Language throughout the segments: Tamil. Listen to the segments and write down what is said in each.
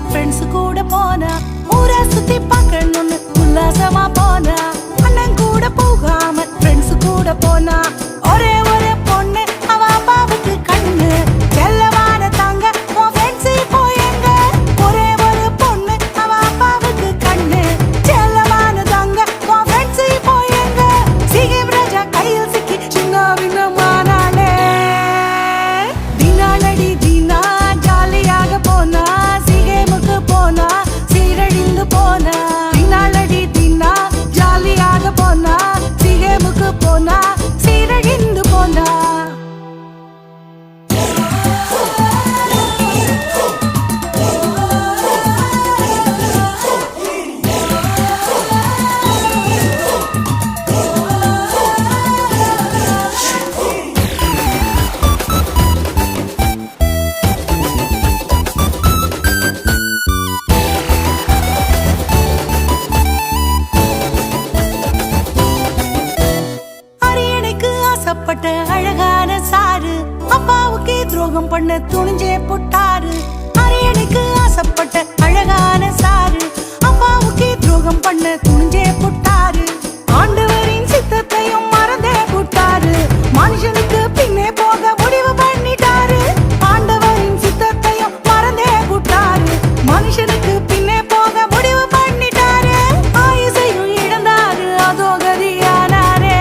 ஃப்ரெண்ட்ஸ் கூட போனா ஊரை சுத்தி பார்க்கணும்னு உல்லாசமா போனா அண்ணன் கூட போகாம ஃப்ரெண்ட்ஸ் கூட போனா ஒரே ஒரு பொண்ணு அவ அப்பாவுக்கு கண்ணு செல்லமான தாங்க உன் ஃப்ரெண்ட்ஸ் போயங்க ஒரே ஒரு பொண்ணு அவ அப்பாவுக்கு கண்ணு செல்லமான தாங்க உன் ஃப்ரெண்ட்ஸ் போயங்க சிகிம் ராஜா கையில் சிக்கி சின்ன வினமானாலே தினாலடி தினா ஜாலியாக போனா சிகேமுக்கு போனா சீரழிந்து போனா தினாலடி தினா ஜாலியாக போனா சிகேமுக்கு போனா சீரழிந்து போனா அரியணைக்கு ஆசைப்பட்ட அழகான சாரு அப்பாவுக்கே துரோகம் பண்ண துணிஞ்சே போட்டாரு அரியணைக்கு ஆசைப்பட்ட அழகான சாரு அப்பாவுக்கே துரோகம் பண்ண துணிஞ்சே போட்டாரு ஆண்டவரின் சித்தத்தையும் மறந்தே போட்டாரு மனுஷனுக்கு பின்னே போக முடிவு பண்ணிட்டாரு ஆண்டவரின் சித்தத்தையும் மறந்தே போட்டாரு மனுஷனுக்கு பின்னே போக முடிவு பண்ணிட்டாரு ஆயுசையும் இழந்தாரு அதோ கதியானாரே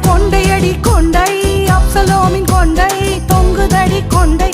கொண்டையடி கொண்டை அப்சலோமின் கொண்டை தொங்குதடி கொண்டை